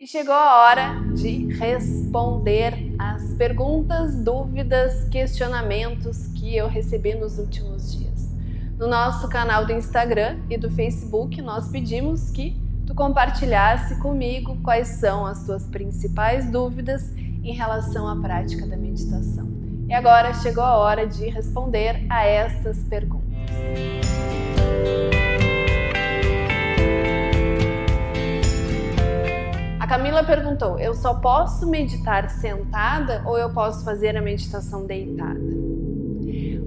E chegou a hora de responder as perguntas, dúvidas, questionamentos que eu recebi nos últimos dias. No nosso canal do Instagram e do Facebook, nós pedimos que tu compartilhasse comigo quais são as tuas principais dúvidas em relação à prática da meditação. E agora chegou a hora de responder a estas perguntas. A Camila perguntou: eu só posso meditar sentada ou eu posso fazer a meditação deitada?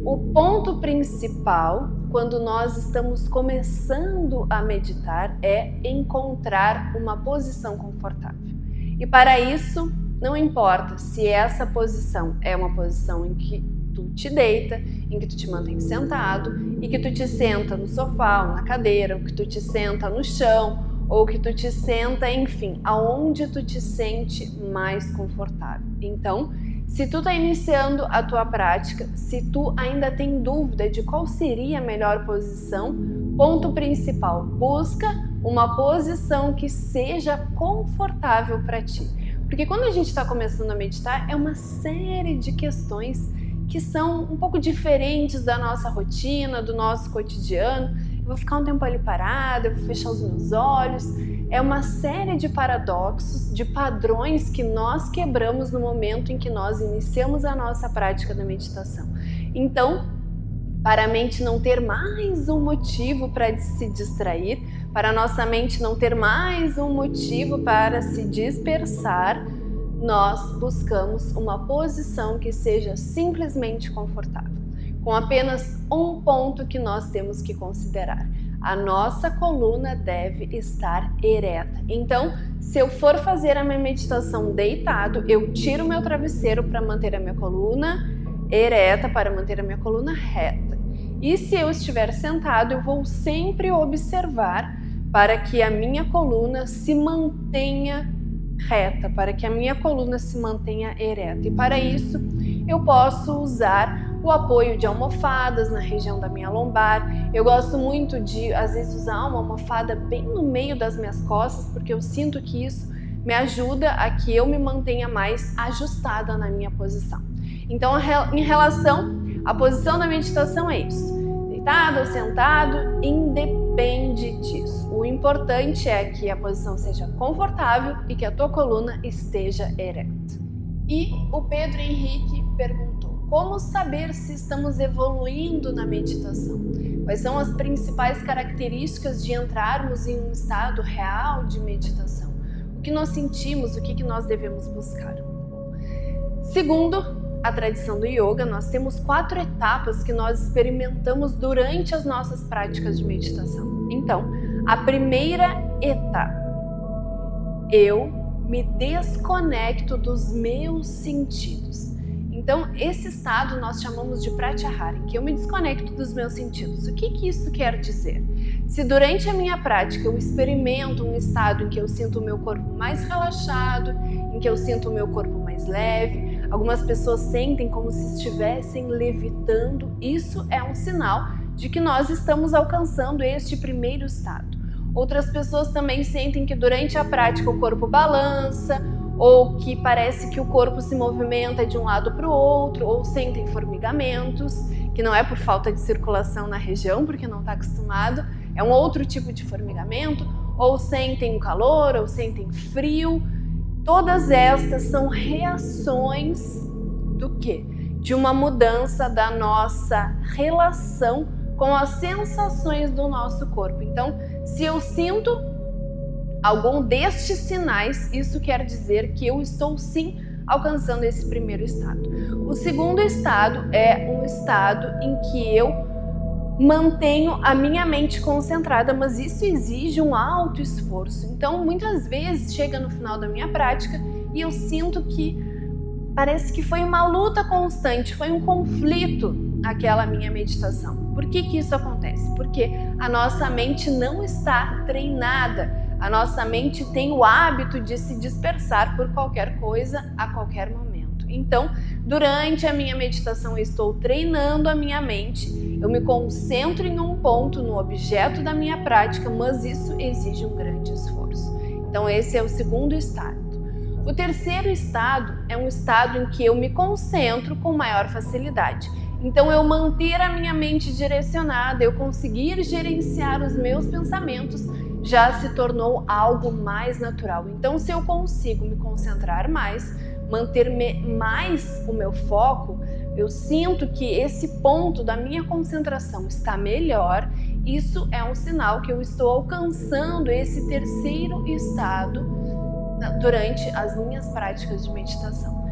O ponto principal, quando nós estamos começando a meditar, é encontrar uma posição confortável. E para isso, não importa se essa posição é uma posição em que tu te deita, em que tu te mantém sentado, e que tu te senta no sofá ou na cadeira, ou que tu te senta no chão, ou que tu te senta, enfim, aonde tu te sente mais confortável. Então, se tu tá iniciando a tua prática, se tu ainda tem dúvida de qual seria a melhor posição, ponto principal, busca uma posição que seja confortável para ti. Porque quando a gente está começando a meditar, é uma série de questões que são um pouco diferentes da nossa rotina, do nosso cotidiano. Eu vou ficar um tempo ali parada, eu vou fechar os meus olhos. É uma série de paradoxos, de padrões que nós quebramos no momento em que nós iniciamos a nossa prática da meditação. Então, para a mente não ter mais um motivo para se distrair, para a nossa mente não ter mais um motivo para se dispersar, nós buscamos uma posição que seja simplesmente confortável, com apenas um ponto que nós temos que considerar. A nossa coluna deve estar ereta. Então, se eu for fazer a minha meditação deitado, eu tiro o meu travesseiro para manter a minha coluna ereta, para manter a minha coluna reta. E se eu estiver sentado, eu vou sempre observar para que a minha coluna se mantenha reta, para que a minha coluna se mantenha ereta. E para isso, eu posso usar o apoio de almofadas na região da minha lombar. Eu gosto muito de, às vezes, usar uma almofada bem no meio das minhas costas, porque eu sinto que isso me ajuda a que eu me mantenha mais ajustada na minha posição. Então, em relação à posição da meditação é isso. Deitado ou sentado, independe disso. O importante é que a posição seja confortável e que a tua coluna esteja ereta. E o Pedro Henrique perguntou: como saber se estamos evoluindo na meditação? Quais são as principais características de entrarmos em um estado real de meditação? O que nós sentimos, o que nós devemos buscar? Segundo a tradição do yoga, nós temos 4 etapas que nós experimentamos durante as nossas práticas de meditação. Então, a primeira etapa, eu me desconecto dos meus sentidos. Então, esse estado nós chamamos de pratyahara, em que eu me desconecto dos meus sentidos. O que isso quer dizer? Se durante a minha prática eu experimento um estado em que eu sinto o meu corpo mais relaxado, em que eu sinto o meu corpo mais leve, algumas pessoas sentem como se estivessem levitando, isso é um sinal de que nós estamos alcançando este primeiro estado. Outras pessoas também sentem que durante a prática o corpo balança, ou que parece que o corpo se movimenta de um lado para o outro, ou sentem formigamentos, que não é por falta de circulação na região, porque não está acostumado, é um outro tipo de formigamento, ou sentem calor, ou sentem frio. Todas estas são reações do quê? De uma mudança da nossa relação com as sensações do nosso corpo. Então, se eu sinto algum destes sinais, isso quer dizer que eu estou sim alcançando esse primeiro estado. O segundo estado é um estado em que eu mantenho a minha mente concentrada, mas isso exige um alto esforço. Então, muitas vezes chega no final da minha prática e eu sinto que parece que foi uma luta constante, foi um conflito aquela minha meditação. Por que isso acontece? Porque a nossa mente não está treinada. A nossa mente tem o hábito de se dispersar por qualquer coisa a qualquer momento. Então, durante a minha meditação, eu estou treinando a minha mente, eu me concentro em um ponto, no objeto da minha prática, mas isso exige um grande esforço. Então esse é o segundo estado. O terceiro estado é um estado em que eu me concentro com maior facilidade. Então eu manter a minha mente direcionada, eu conseguir gerenciar os meus pensamentos, já se tornou algo mais natural. Então se eu consigo me concentrar mais, manter mais o meu foco, eu sinto que esse ponto da minha concentração está melhor. Isso é um sinal que eu estou alcançando esse terceiro estado durante as minhas práticas de meditação.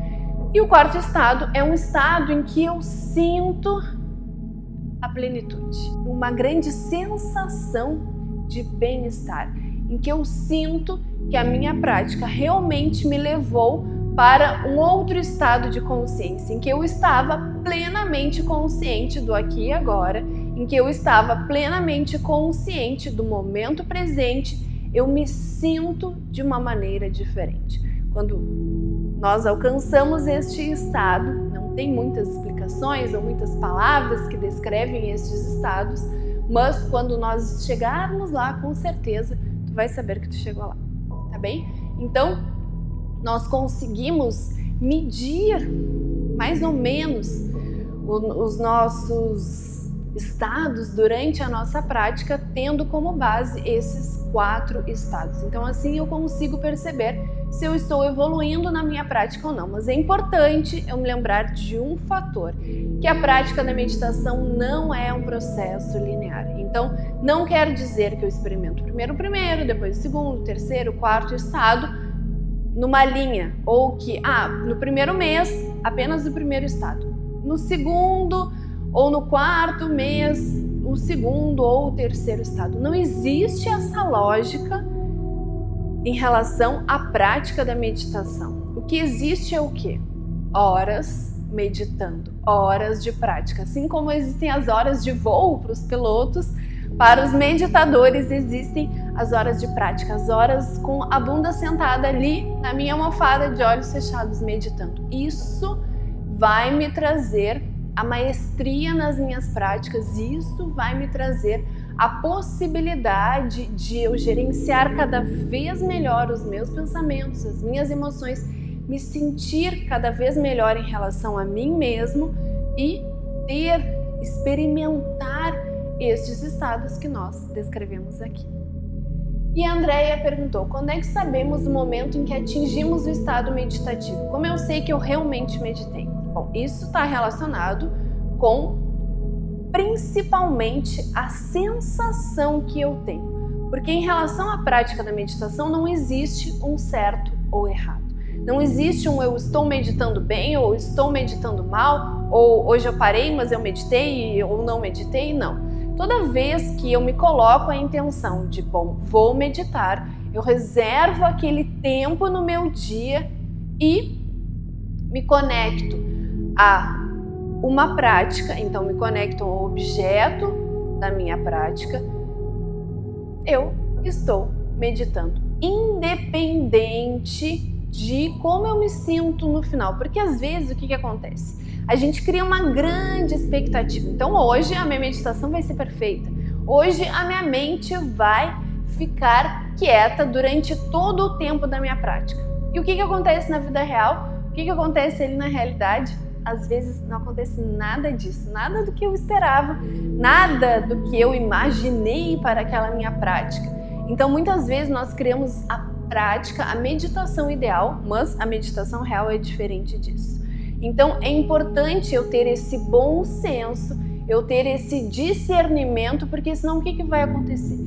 E o quarto estado é um estado em que eu sinto a plenitude, uma grande sensação de bem-estar, em que eu sinto que a minha prática realmente me levou para um outro estado de consciência, em que eu estava plenamente consciente do aqui e agora, em que eu estava plenamente consciente do momento presente, eu me sinto de uma maneira diferente. Quando nós alcançamos este estado, não tem muitas explicações ou muitas palavras que descrevem estes estados, mas quando nós chegarmos lá, com certeza, tu vai saber que tu chegou lá, tá bem? Então, nós conseguimos medir mais ou menos os nossos estados durante a nossa prática, tendo como base esses 4 estados. Então assim eu consigo perceber se eu estou evoluindo na minha prática ou não. Mas é importante eu me lembrar de um fator, que a prática da meditação não é um processo linear. Então não quer dizer que eu experimento primeiro o primeiro, depois o segundo, o terceiro, o quarto estado numa linha, ou que no primeiro mês apenas o primeiro estado, no segundo ou no quarto mês o segundo ou o terceiro estado. Não existe essa lógica em relação à prática da meditação. O que existe é o quê? Horas meditando, horas de prática. Assim como existem as horas de voo para os pilotos, para os meditadores existem as horas de prática, as horas com a bunda sentada ali na minha almofada de olhos fechados meditando. Isso vai me trazer a maestria nas minhas práticas, e isso vai me trazer a possibilidade de eu gerenciar cada vez melhor os meus pensamentos, as minhas emoções, me sentir cada vez melhor em relação a mim mesmo e experimentar estes estados que nós descrevemos aqui. E a Andrea perguntou: quando é que sabemos o momento em que atingimos o estado meditativo? Como eu sei que eu realmente meditei? Bom, isso está relacionado com principalmente a sensação que eu tenho. Porque em relação à prática da meditação não existe um certo ou errado. Não existe um eu estou meditando bem ou estou meditando mal, ou hoje eu parei, mas eu meditei ou não meditei, não. Toda vez que eu me coloco a intenção de, vou meditar, eu reservo aquele tempo no meu dia e me conecto a uma prática, então me conecto ao objeto da minha prática, eu estou meditando, independente de como eu me sinto no final. Porque às vezes o que acontece? A gente cria uma grande expectativa. Então hoje a minha meditação vai ser perfeita. Hoje a minha mente vai ficar quieta durante todo o tempo da minha prática. E o que acontece na vida real? O que acontece ali na realidade? Às vezes não acontece nada disso, nada do que eu esperava, nada do que eu imaginei para aquela minha prática. Então muitas vezes nós criamos a prática, a meditação ideal, mas a meditação real é diferente disso. Então é importante eu ter esse bom senso, eu ter esse discernimento, porque senão o que vai acontecer?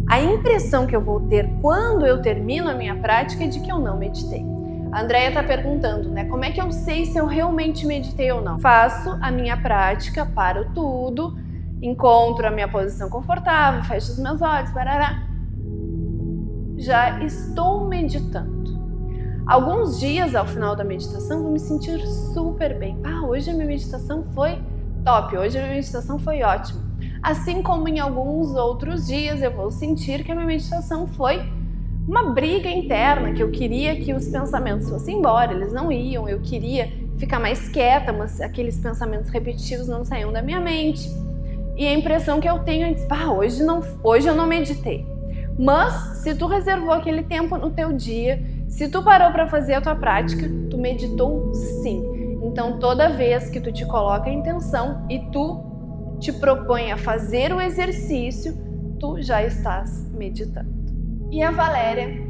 A impressão que eu vou ter quando eu termino a minha prática é de que eu não meditei. A Andrea está perguntando, né? Como é que eu sei se eu realmente meditei ou não? Faço a minha prática, paro tudo, encontro a minha posição confortável, fecho os meus olhos, parará. Já estou meditando. Alguns dias ao final da meditação vou me sentir super bem. Hoje a minha meditação foi top, hoje a minha meditação foi ótima. Assim como em alguns outros dias eu vou sentir que a minha meditação foi uma briga interna, que eu queria que os pensamentos fossem embora, eles não iam, eu queria ficar mais quieta, mas aqueles pensamentos repetitivos não saíam da minha mente. E a impressão que eu tenho é de, hoje eu não meditei. Mas se tu reservou aquele tempo no teu dia, se tu parou para fazer a tua prática, tu meditou sim. Então toda vez que tu te coloca a intenção e tu te propõe a fazer o exercício, tu já estás meditando. E a Valéria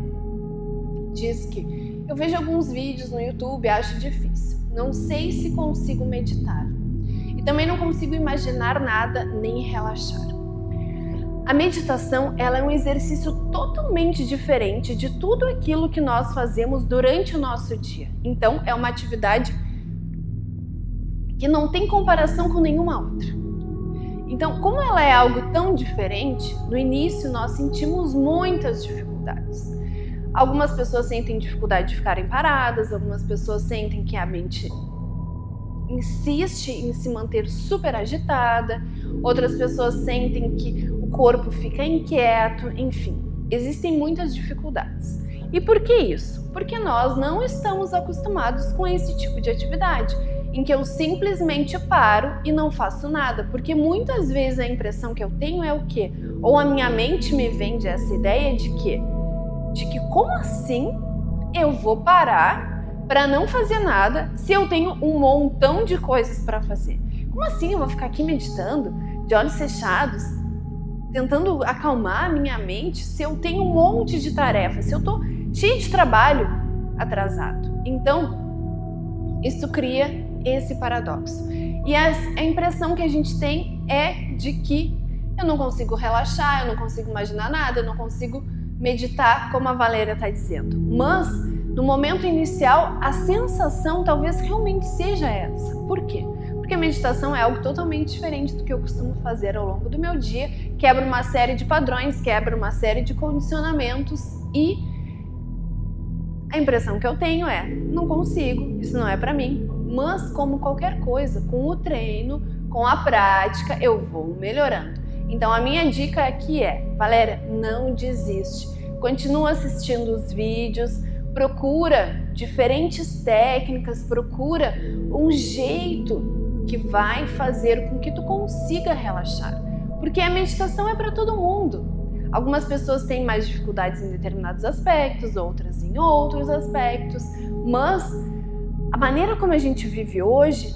diz que eu vejo alguns vídeos no YouTube e acho difícil. Não sei se consigo meditar. E também não consigo imaginar nada nem relaxar. A meditação, ela é um exercício totalmente diferente de tudo aquilo que nós fazemos durante o nosso dia. Então, é uma atividade que não tem comparação com nenhuma outra. Então, como ela é algo tão diferente, no início nós sentimos muitas dificuldades. Algumas pessoas sentem dificuldade de ficarem paradas, algumas pessoas sentem que a mente insiste em se manter super agitada, outras pessoas sentem que o corpo fica inquieto, enfim, existem muitas dificuldades. E por que isso? Porque nós não estamos acostumados com esse tipo de atividade, em que eu simplesmente paro e não faço nada, porque muitas vezes a impressão que eu tenho é o quê? Ou a minha mente me vende essa ideia de que como assim eu vou parar para não fazer nada se eu tenho um montão de coisas para fazer? Como assim eu vou ficar aqui meditando, de olhos fechados, tentando acalmar a minha mente se eu tenho um monte de tarefas, se eu tô cheio de trabalho atrasado? Então, isso cria esse paradoxo. E a impressão que a gente tem é de que eu não consigo relaxar, eu não consigo imaginar nada, eu não consigo meditar, como a Valéria está dizendo. Mas, no momento inicial, a sensação talvez realmente seja essa. Por quê? Porque a meditação é algo totalmente diferente do que eu costumo fazer ao longo do meu dia, quebra uma série de padrões, quebra uma série de condicionamentos e a impressão que eu tenho é, não consigo, isso não é para mim. Mas, como qualquer coisa, com o treino, com a prática, eu vou melhorando. Então a minha dica aqui é, Valéria, não desiste. Continua assistindo os vídeos, procura diferentes técnicas, procura um jeito que vai fazer com que tu consiga relaxar. Porque a meditação é para todo mundo. Algumas pessoas têm mais dificuldades em determinados aspectos, outras em outros aspectos, mas a maneira como a gente vive hoje,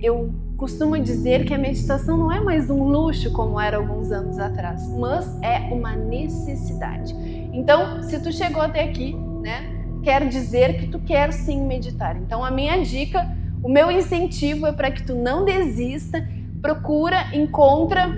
eu costumo dizer que a meditação não é mais um luxo como era alguns anos atrás, mas é uma necessidade. Então, se tu chegou até aqui, né, quer dizer que tu quer sim meditar. Então, a minha dica, o meu incentivo é para que tu não desista, encontra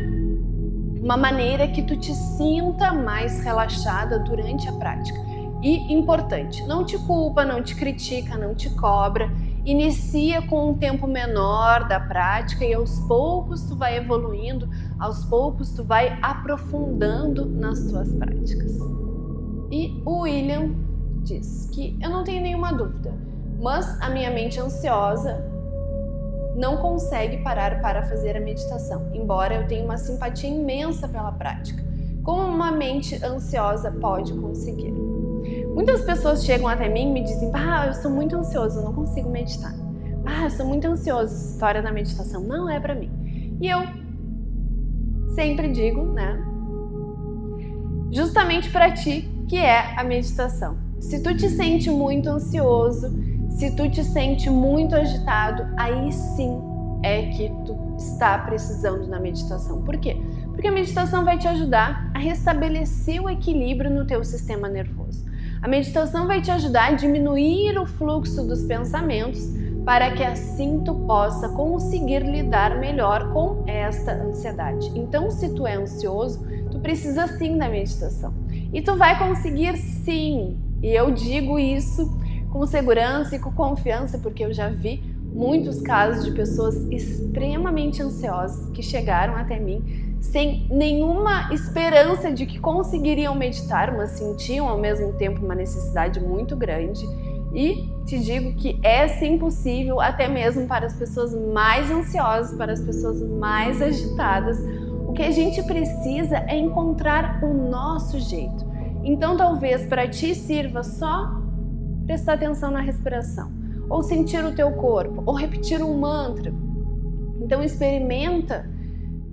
uma maneira que tu te sinta mais relaxada durante a prática. E importante, não te culpa, não te critica, não te cobra. Inicia com um tempo menor da prática e aos poucos tu vai evoluindo, aos poucos tu vai aprofundando nas tuas práticas. E o William diz que eu não tenho nenhuma dúvida, mas a minha mente ansiosa não consegue parar para fazer a meditação, embora eu tenha uma simpatia imensa pela prática. Como uma mente ansiosa pode conseguir? Muitas pessoas chegam até mim e me dizem, eu sou muito ansioso, eu não consigo meditar. Eu sou muito ansioso, essa história da meditação não é para mim. E eu sempre digo, né, justamente para ti que é a meditação. Se tu te sente muito ansioso, se tu te sente muito agitado, aí sim é que tu está precisando da meditação. Por quê? Porque a meditação vai te ajudar a restabelecer o equilíbrio no teu sistema nervoso. A meditação vai te ajudar a diminuir o fluxo dos pensamentos para que assim tu possa conseguir lidar melhor com esta ansiedade. Então, se tu é ansioso, tu precisa sim da meditação. E tu vai conseguir sim. E eu digo isso com segurança e com confiança, porque eu já vi muitos casos de pessoas extremamente ansiosas que chegaram até mim sem nenhuma esperança de que conseguiriam meditar, mas sentiam ao mesmo tempo uma necessidade muito grande. E te digo que é sim possível, até mesmo para as pessoas mais ansiosas, para as pessoas mais agitadas. O que a gente precisa é encontrar o nosso jeito. Então talvez para ti sirva só prestar atenção na respiração, ou sentir o teu corpo, ou repetir um mantra. Então experimenta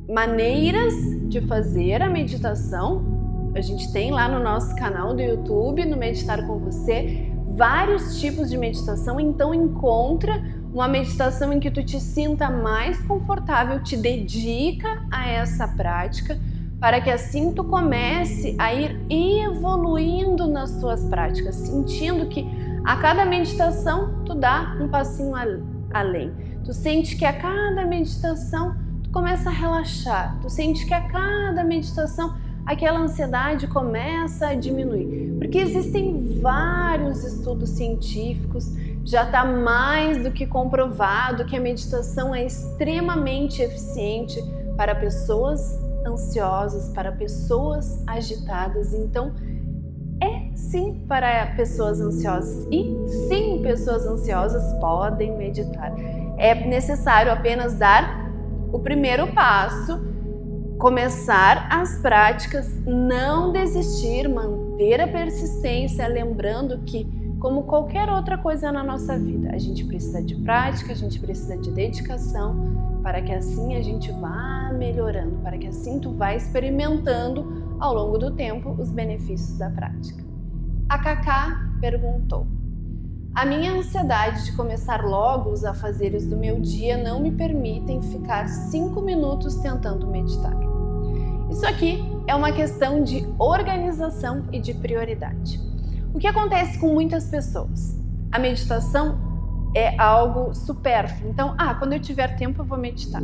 maneiras de fazer a meditação A gente tem lá no nosso canal do YouTube, no Meditar com Você, vários tipos de meditação, então encontra uma meditação em que tu te sinta mais confortável, te dedica a essa prática, para que assim tu comece a ir evoluindo nas tuas práticas, sentindo que a cada meditação tu dá um passinho além. Tu sente que a cada meditação tu começa a relaxar, tu sente que a cada meditação aquela ansiedade começa a diminuir, porque existem vários estudos científicos, já está mais do que comprovado que a meditação é extremamente eficiente para pessoas ansiosas, para pessoas agitadas. Então, é sim para pessoas ansiosas e sim, pessoas ansiosas podem meditar. É necessário apenas dar o primeiro passo, começar as práticas, não desistir, manter a persistência, lembrando que, como qualquer outra coisa na nossa vida, a gente precisa de prática, a gente precisa de dedicação, para que assim a gente vá melhorando, para que assim tu vá experimentando ao longo do tempo os benefícios da prática. A Cacá perguntou: a minha ansiedade de começar logo os afazeres do meu dia não me permitem ficar 5 minutos tentando meditar. Isso aqui é uma questão de organização e de prioridade. O que acontece com muitas pessoas? A meditação é algo supérfluo. Então, quando eu tiver tempo eu vou meditar.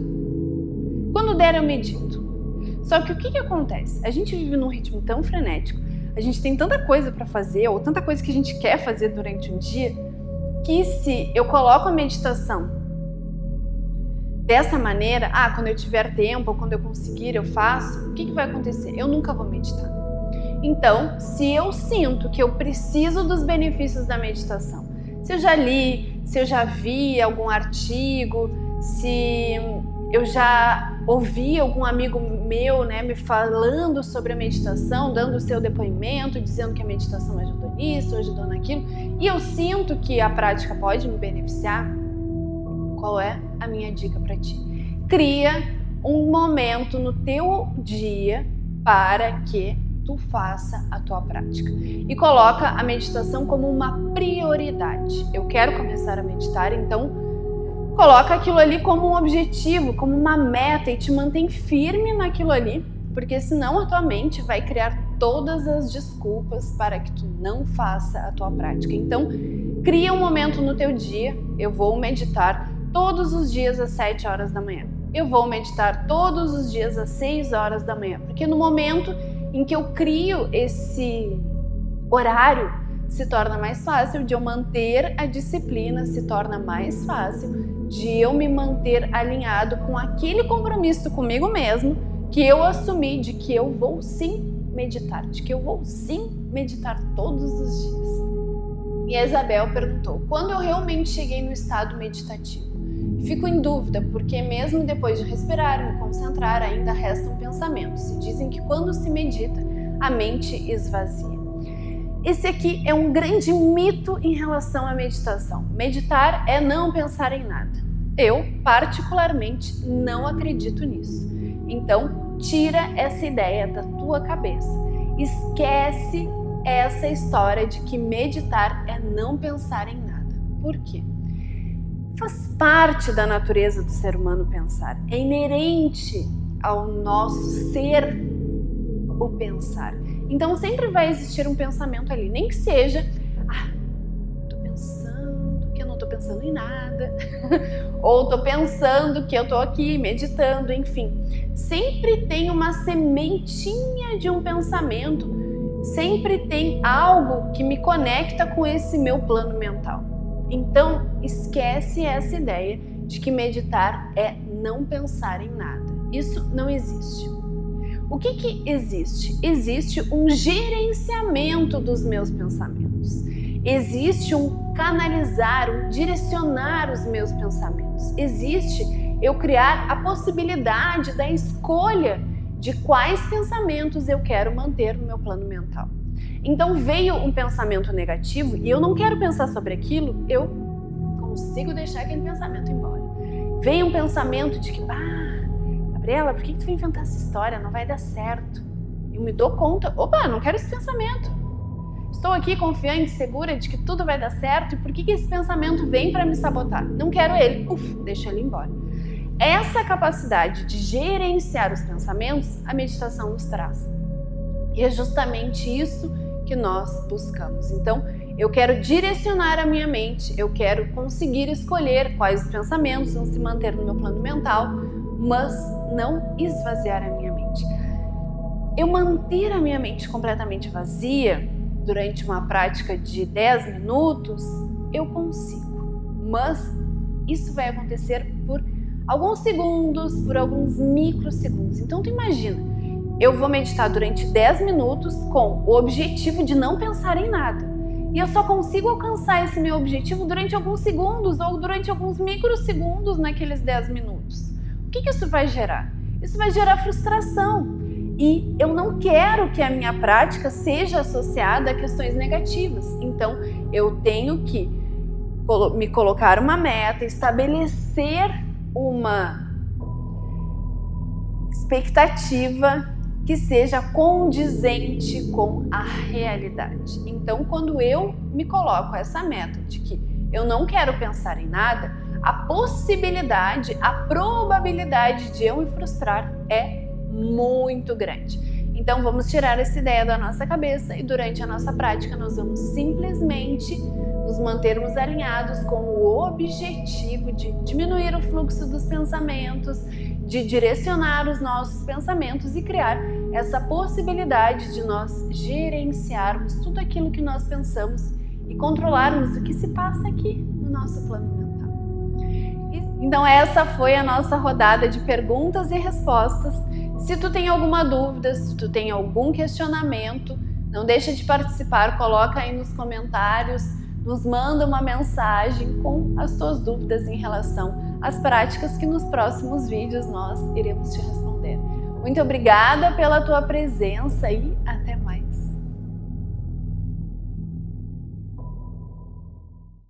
Quando der eu medito. Só que o que acontece? A gente vive num ritmo tão frenético, a gente tem tanta coisa para fazer, ou tanta coisa que a gente quer fazer durante um dia, que se eu coloco a meditação dessa maneira, quando eu tiver tempo, ou quando eu conseguir eu faço, o que vai acontecer? Eu nunca vou meditar. Então, se eu sinto que eu preciso dos benefícios da meditação, se eu já li, se eu já vi algum artigo, se eu já ouvi algum amigo meu, me falando sobre a meditação, dando o seu depoimento, dizendo que a meditação ajudou nisso, ajudou naquilo, e eu sinto que a prática pode me beneficiar, qual é a minha dica para ti? Cria um momento no teu dia para que tu faça a tua prática e coloca a meditação como uma prioridade. Eu quero começar a meditar, então coloca aquilo ali como um objetivo, como uma meta e te mantém firme naquilo ali, porque senão a tua mente vai criar todas as desculpas para que tu não faça a tua prática. Então, cria um momento no teu dia. Eu vou meditar todos os dias às 7 horas da manhã. Eu vou meditar todos os dias às 6 horas da manhã, porque no momento em que eu crio esse horário, se torna mais fácil de eu manter a disciplina, se torna mais fácil de eu me manter alinhado com aquele compromisso comigo mesmo que eu assumi de que eu vou sim meditar, de que eu vou sim meditar todos os dias. E a Isabel perguntou: quando eu realmente cheguei no estado meditativo? Fico em dúvida porque mesmo depois de respirar, me concentrar, ainda restam pensamentos e dizem que quando se medita, a mente esvazia. Esse aqui é um grande mito em relação à meditação. Meditar é não pensar em nada. Eu, particularmente, não acredito nisso. Então, tira essa ideia da tua cabeça. Esquece essa história de que meditar é não pensar em nada. Por quê? Faz parte da natureza do ser humano pensar. É inerente ao nosso ser o pensar. Então sempre vai existir um pensamento ali, nem que seja, tô pensando que eu não tô pensando em nada, ou tô pensando que eu tô aqui meditando, enfim. Sempre tem uma sementinha de um pensamento, sempre tem algo que me conecta com esse meu plano mental. Então, esquece essa ideia de que meditar é não pensar em nada. Isso não existe. O que existe? Existe um gerenciamento dos meus pensamentos. Existe um canalizar, um direcionar os meus pensamentos. Existe eu criar a possibilidade da escolha de quais pensamentos eu quero manter no meu plano mental. Então veio um pensamento negativo e eu não quero pensar sobre aquilo, eu consigo deixar aquele pensamento embora. Veio um pensamento de que, Gabriela, por que tu vai inventar essa história? Não vai dar certo. Eu me dou conta, opa, não quero esse pensamento. Estou aqui confiante, segura de que tudo vai dar certo, e por que esse pensamento vem para me sabotar? Não quero ele, deixa ele embora. Essa capacidade de gerenciar os pensamentos, a meditação nos traz. E é justamente isso que nós buscamos. Então, eu quero direcionar a minha mente, eu quero conseguir escolher quais pensamentos vão se manter no meu plano mental, mas não esvaziar a minha mente. Eu manter a minha mente completamente vazia durante uma prática de 10 minutos, eu consigo, mas isso vai acontecer por alguns segundos, por alguns microsegundos. Então tu imagina, eu vou meditar durante 10 minutos com o objetivo de não pensar em nada. E eu só consigo alcançar esse meu objetivo durante alguns segundos ou durante alguns microsegundos naqueles 10 minutos. O que isso vai gerar? Isso vai gerar frustração. E eu não quero que a minha prática seja associada a questões negativas. Então, eu tenho que me colocar uma meta, estabelecer uma expectativa que seja condizente com a realidade. Então, quando eu me coloco essa meta de que eu não quero pensar em nada, a possibilidade, a probabilidade de eu me frustrar é muito grande. Então vamos tirar essa ideia da nossa cabeça e durante a nossa prática nós vamos simplesmente nos mantermos alinhados com o objetivo de diminuir o fluxo dos pensamentos, de direcionar os nossos pensamentos e criar essa possibilidade de nós gerenciarmos tudo aquilo que nós pensamos e controlarmos o que se passa aqui no nosso plano mental. Então essa foi a nossa rodada de perguntas e respostas. Se tu tem alguma dúvida, se tu tem algum questionamento, não deixa de participar, coloca aí nos comentários, nos manda uma mensagem com as tuas dúvidas em relação às práticas que nos próximos vídeos nós iremos te responder. Muito obrigada pela tua presença e até